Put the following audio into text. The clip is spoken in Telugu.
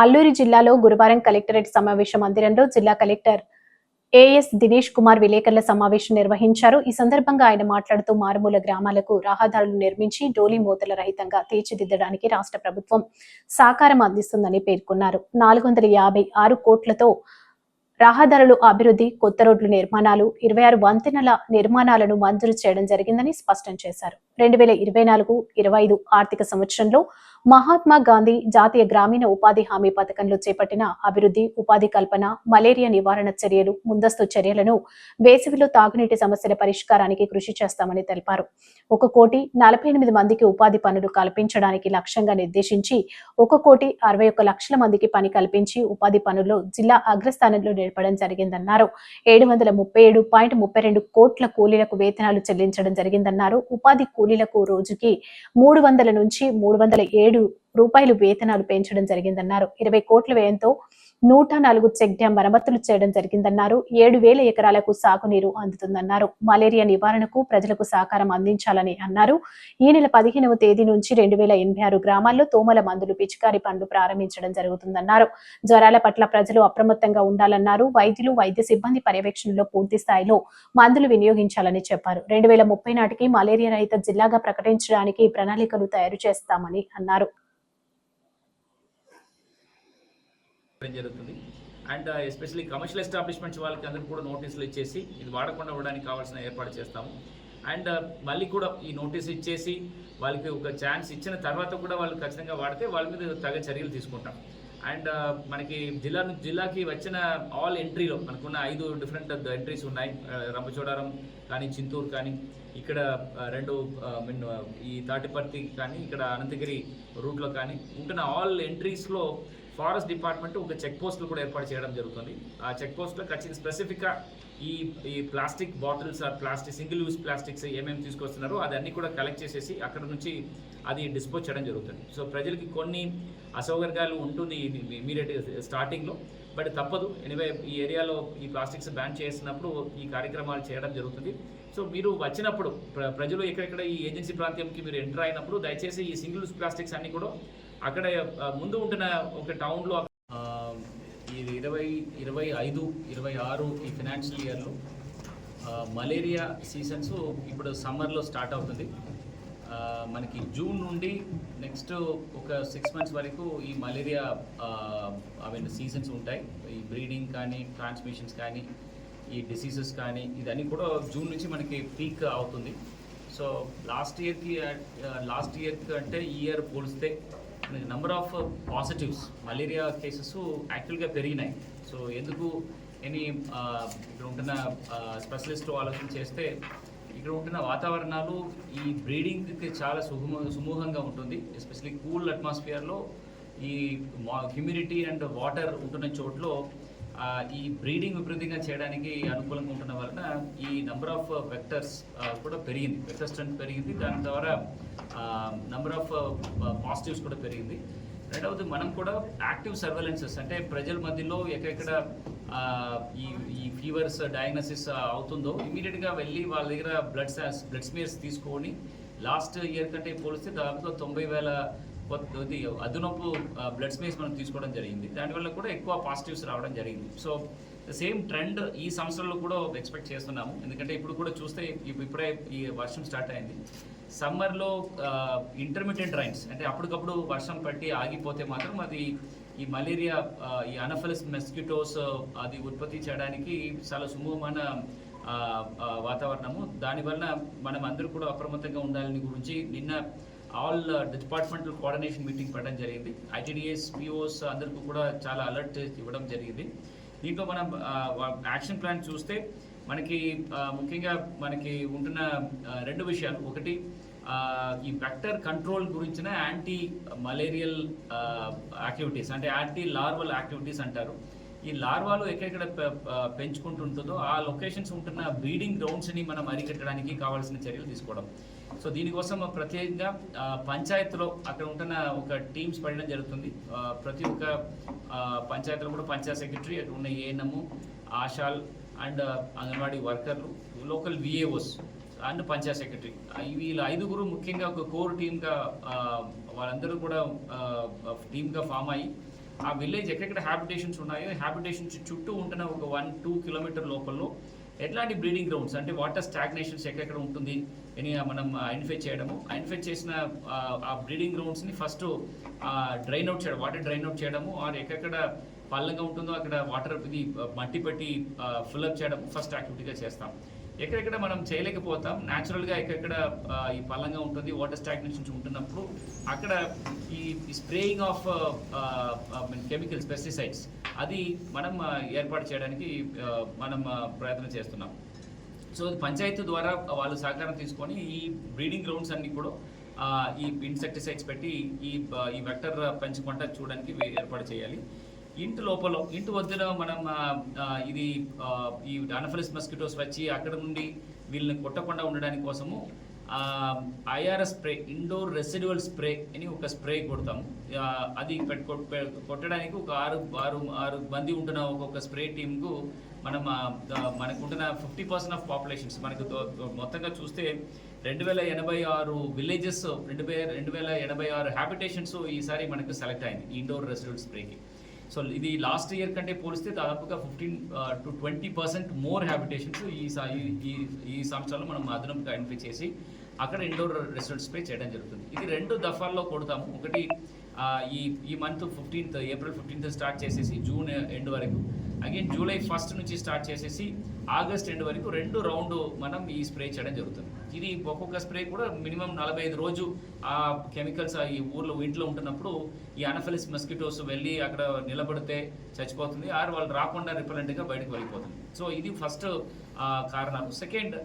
అల్లూరి జిల్లాలో గురువారం కలెక్టరేట్ సమావేశ మందిరంలో జిల్లా కలెక్టర్ ఏఎస్ దినేష్ కుమార్ విలేకరుల సమావేశం నిర్వహించారు. ఈ సందర్భంగా ఆయన మాట్లాడుతూ మారుమూల గ్రామాలకు రహదారులు నిర్మించి డోలీ మూతల రహితంగా తీర్చిదిద్దడానికి రాష్ట్ర ప్రభుత్వం సహకారం అందిస్తుందని పేర్కొన్నారు. 456 కోట్లతో రహదారులు అభివృద్ధి, కొత్త రోడ్లు నిర్మాణాలు, 26 వంతెనల నిర్మాణాలను మంజూరు చేయడం జరిగిందని స్పష్టం చేశారు. 2024-25 ఆర్థిక సంవత్సరంలో మహాత్మా గాంధీ జాతీయ గ్రామీణ ఉపాధి హామీ పథకంలో చేపట్టిన అభివృద్ధి, ఉపాధి కల్పన, మలేరియా నివారణ చర్యలు, ముందస్తు చర్యలను వేసవిలో తాగునీటి సమస్యల పరిష్కారానికి కృషి చేస్తామని తెలిపారు. 1,48 మందికి ఉపాధి పనులు కల్పించడానికి లక్ష్యంగా నిర్దేశించి 1,61,00,000 మందికి పని కల్పించి ఉపాధి పనుల్లో జిల్లా అగ్రస్థానంలో నిలపడం జరిగిందన్నారు. 737.32 కోట్ల కూలీలకు వేతనాలు చెల్లించడం జరిగిందన్నారు. ఉపాధి కూలీలకు రోజుకి 300 నుంచి 307 రూపాయలు వేతనాలు పెంచడం జరిగిందన్నారు. 20 కోట్ల వ్యయంతో 104 చెక్ డ్యాం మరమ్మతులు చేయడం జరిగిందన్నారు. 7,000 ఎకరాలకు సాగునీరు అందుతుందన్నారు. మలేరియా నివారణకు ప్రజలకు సహకారం అందించాలని అన్నారు. ఈ నెల 15వ తేదీ నుంచి 2086 గ్రామాల్లో తోమల మందులు పిచికారీ పనులు ప్రారంభించడం జరుగుతుందన్నారు. జ్వరాల పట్ల ప్రజలు అప్రమత్తంగా ఉండాలన్నారు. వైద్యులు, వైద్య సిబ్బంది పర్యవేక్షణలో పూర్తి స్థాయిలో మందులు వినియోగించాలని చెప్పారు. 2030 నాటికి మలేరియా రహిత జిల్లాగా ప్రకటించడానికి ప్రణాళికలు తయారు చేస్తామని అన్నారు. జరుగుతుంది అండ్ ఎస్పెషల్లీ కమర్షియల్ ఎస్టాబ్లిష్మెంట్స్ వాళ్ళకి అందరికీ కూడా నోటీసులు ఇచ్చేసి ఇది వాడకుండా ఉండడానికి కావాల్సిన ఏర్పాటు చేస్తాము. అండ్ మళ్ళీ కూడా ఈ నోటీస్ ఇచ్చేసి వాళ్ళకి ఒక ఛాన్స్ ఇచ్చిన తర్వాత కూడా వాళ్ళు ఖచ్చితంగా వాడితే వాళ్ళ మీద తగ్గ చర్యలు తీసుకుంటాం. అండ్ మనకి జిల్లాకి వచ్చిన ఆల్ ఎంట్రీలో మనకున్న 5 డిఫరెంట్ ఎంట్రీస్ ఉన్నాయి. రంపచోడవరం కానీ, చింతూరు కానీ, ఇక్కడ 2 ఈ తాటిపర్తి కానీ, ఇక్కడ అనంతగిరి రూట్లో కానీ ఉంటున్న ఆల్ ఎంట్రీస్లో ఫారెస్ట్ డిపార్ట్మెంట్ ఒక చెక్ పోస్టులు కూడా ఏర్పాటు చేయడం జరుగుతుంది. ఆ చెక్ పోస్ట్లో ఖచ్చితంగా స్పెసిఫిక్గా ఈ plastic bottles plastic single use plastics ఏమేమి తీసుకొస్తున్నారో అదన్నీ కూడా కలెక్ట్ చేసేసి అక్కడ నుంచి అది డిస్పోజ్ చేయడం జరుగుతుంది. సో ప్రజలకి కొన్ని అసౌకర్యాలు ఉంటుంది ఇమీడియట్ స్టార్టింగ్లో, బట్ తప్పదు. ఎనివే ఈ ఏరియాలో ఈ ప్లాస్టిక్స్ బ్యాన్ చేసినప్పుడు ఈ కార్యక్రమాలు చేయడం జరుగుతుంది. సో మీరు వచ్చినప్పుడు ప్రజలు ఎక్కడెక్కడ ఈ ఏజెన్సీ ప్రాంతంకి మీరు ఎంటర్ అయినప్పుడు దయచేసి ఈ సింగిల్ యూజ్ ప్లాస్టిక్స్ అన్నీ కూడా అక్కడ ముందు ఉంటున్న ఒక టౌన్లో ఈ 2025-26 ఈ ఫినాన్షియల్ ఇయర్లో మలేరియా సీజన్స్ ఇప్పుడు సమ్మర్లో స్టార్ట్ అవుతుంది. మనకి జూన్ నుండి నెక్స్ట్ ఒక 6 months వరకు ఈ మలేరియా సీజన్స్ ఉంటాయి. ఈ బ్రీడింగ్ కానీ, ట్రాన్స్మిషన్స్ కానీ, ఈ డిసీజెస్ కానీ ఇదన్నీ కూడా జూన్ నుంచి మనకి పీక్ అవుతుంది. సో లాస్ట్ ఇయర్ అంటే ఈ ఇయర్ పోలిస్తే number of positives malaria cases యాక్చువల్గా పెరిగినాయి. సో ఎందుకు ఇక్కడ ఉంటున్న స్పెషలిస్ట్ ఆలోచన చేస్తే ఇక్కడ ఉంటున్న వాతావరణాలు ఈ బ్రీడింగ్కి చాలా సుమూహంగా ఉంటుంది. ఎస్పెషల్లీ కూల్ అట్మాస్ఫియర్లో ఈ హ్యూమిడిటీ అండ్ వాటర్ ఉంటున్న చోట్ల ఈ బ్రీడింగ్ విపరీతంగా చేయడానికి అనుకూలంగా ఉంటున్న వలన ఈ నెంబర్ ఆఫ్ వెక్టర్స్ కూడా పెరిగింది, వెక్టర్ స్ట్రెంత్ పెరిగింది. దాని ద్వారా నెంబర్ ఆఫ్ పాజిటివ్స్ కూడా పెరిగింది. రెండవది మనం కూడా యాక్టివ్ సర్వేలెన్సెస్ అంటే ప్రజల మధ్యలో ఎక్కడెక్కడ ఈ ఫీవర్స్ డయాగ్నోసిస్ అవుతుందో ఇమీడియట్గా వెళ్ళి వాళ్ళ దగ్గర బ్లడ్ స్మియర్స్ తీసుకొని లాస్ట్ ఇయర్ కంటే పోలిస్తే దాదాపు 90,000 అదనపు బ్లడ్ స్మియర్స్ మనం తీసుకోవడం జరిగింది. దానివల్ల కూడా ఎక్కువ పాజిటివ్స్ రావడం జరిగింది. సో సేమ్ ట్రెండ్ ఈ సంవత్సరంలో కూడా ఎక్స్పెక్ట్ చేస్తున్నాము. ఎందుకంటే ఇప్పుడు కూడా చూస్తే ఇప్పుడే ఈ వర్షం స్టార్ట్ అయింది. సమ్మర్లో ఇంటర్మీడియట్ రైన్స్ అంటే అప్పటికప్పుడు వర్షం పట్టి ఆగిపోతే మాత్రం అది ఈ మలేరియా ఈ అనఫెలస్ మెస్కిటోస్ అది ఉత్పత్తి చేయడానికి చాలా సుమూహమైన వాతావరణము. దానివల్ల మనం అందరూ కూడా అప్రమత్తంగా ఉండాలని గురించి నిన్న ఆల్ డిపార్ట్మెంటల్ కోఆర్డినేషన్ మీటింగ్ పెట్టడం జరిగింది. ఐటీడీఎస్, పిఓస్ అందరికీ కూడా చాలా అలర్ట్ ఇవ్వడం జరిగింది. దీంట్లో మనం యాక్షన్ ప్లాన్ చూస్తే మనకి ముఖ్యంగా మనకి ఉంటున్న 2 విషయాలు. ఒకటి ఈ వెక్టర్ కంట్రోల్ గురించిన యాంటీ మలేరియల్ యాక్టివిటీస్ అంటే యాంటీ లార్వల్ యాక్టివిటీస్ అంటారు. ఈ లార్వాలు ఎక్కడెక్కడ పెంచుకుంటుంటుందో ఆ లొకేషన్స్ ఉంటున్న బ్రీడింగ్ గ్రౌండ్స్ని మనం అరికట్టడానికి కావాల్సిన చర్యలు తీసుకోవడం. సో దీనికోసం ప్రత్యేకంగా పంచాయతీలో అక్కడ ఉంటున్న ఒక టీమ్స్ పడడం జరుగుతుంది. ప్రతి ఒక్క పంచాయతీలో కూడా పంచాయత్ సెక్రటరీ, అక్కడ ఉన్న ఏఎన్ఎం, ఆశాల్ అండ్ అంగన్వాడీ వర్కర్లు, లోకల్ విఏఓస్ అండ్ పంచాయత్ సెక్రటరీ వీళ్ళ 5గురు ముఖ్యంగా ఒక కోర్ టీమ్గా వాళ్ళందరూ కూడా టీమ్గా ఫామ్ అయ్యి ఆ విలేజ్ ఎక్కడెక్కడ హ్యాబిటేషన్స్ ఉన్నాయో హ్యాబిటేషన్స్ చుట్టూ ఉంటున్న ఒక 1-2 కిలోమీటర్ లోపల్లో ఎట్లాంటి బ్రీడింగ్ గ్రౌండ్స్ అంటే వాటర్ స్టాగ్నేషన్స్ ఎక్కడెక్కడ ఉంటుంది అని మనం ఐడెంటిఫై చేసిన ఆ బ్రీడింగ్ గ్రౌండ్స్ని ఫస్ట్ డ్రైన్ అవుట్ చేయడం, వాటర్ డ్రైన్ అవుట్ చేయడము, ఆర్ ఎక్కడెక్కడ పల్లంగా ఉంటుందో అక్కడ వాటర్ ఇది మట్టి పెట్టి ఫిల్అప్ చేయడం ఫస్ట్ యాక్టివిటీగా చేస్తాం. ఎక్కడెక్కడ మనం చేయలేకపోతాం న్యాచురల్గా ఎక్కడెక్కడ ఈ పల్లంగా ఉంటుంది వాటర్ స్టాగ్నేషన్స్ ఉంటున్నప్పుడు అక్కడ ఈ స్ప్రేయింగ్ ఆఫ్ కెమికల్స్ పెస్టిసైడ్స్ అది మనం ఏర్పాటు చేయడానికి మనం ప్రయత్నం చేస్తున్నాం. సో పంచాయతీ ద్వారా వాళ్ళు సహకారం తీసుకొని ఈ బ్రీడింగ్ గ్రౌండ్స్ అన్ని కూడా ఈ ఇన్సెక్టిసైడ్స్ పెట్టి ఈ వెక్టర్ పెంచకుండా చూడడానికి ఏర్పాటు చేయాలి. ఇంటి వద్దన మనం ఇది ఈ అనాఫిలిస్ మస్కిటోస్ వచ్చి అక్కడ నుండి వీళ్ళని కొట్టకుండా ఉండడానికి కోసము IRS spray, indoor residual spray అని ఒక స్ప్రే కొడతాము. అది కొట్టడానికి ఒక ఆరు మంది ఉంటున్న ఒక్కొక్క స్ప్రే టీమ్కు మనకు ఉంటున్న 50% ఆఫ్ పాపులేషన్స్ మనకు మొత్తంగా చూస్తే 2086 విలేజెస్ 2086 హ్యాబిటేషన్స్ ఈసారి మనకు సెలెక్ట్ అయింది ఇండోర్ రెసిడ్యువల్ స్ప్రేకి. సో ఇది లాస్ట్ ఇయర్ కంటే పోలిస్తే దాదాపుగా 15 to 20% మోర్ హ్యాబిటేషన్స్ ఈ సంవత్సరంలో మనం అదనంగా ఐడెంటిఫై చేసి అక్కడ ఇండోర్ రెసిడెంట్ స్ప్రే చేయడం జరుగుతుంది. ఇది 2 దఫాల్లో కొడతాము. ఒకటి ఈ మంత్ ఏప్రిల్ 15th స్టార్ట్ చేసేసి జూన్ ఎండ్ వరకు, అగైన్ జూలై 1st నుంచి స్టార్ట్ చేసేసి ఆగస్ట్ ఎండ్ వరకు 2 రౌండ్ మనం ఈ స్ప్రే చేయడం జరుగుతుంది. ఇది ఒక్కొక్క స్ప్రే కూడా మినిమం 45 రోజు ఆ కెమికల్స్ ఈ ఇంట్లో ఉంటున్నప్పుడు ఈ అనాఫిలిస్ మస్కిటోస్ వెళ్ళి అక్కడ నిలబడితే చచ్చిపోతుంది, ఆరు వాళ్ళు రాకుండా రిపెలెంట్గా బయటకు వెళ్ళిపోతుంది. సో ఇది ఫస్ట్ కారణాలు. సెకండ్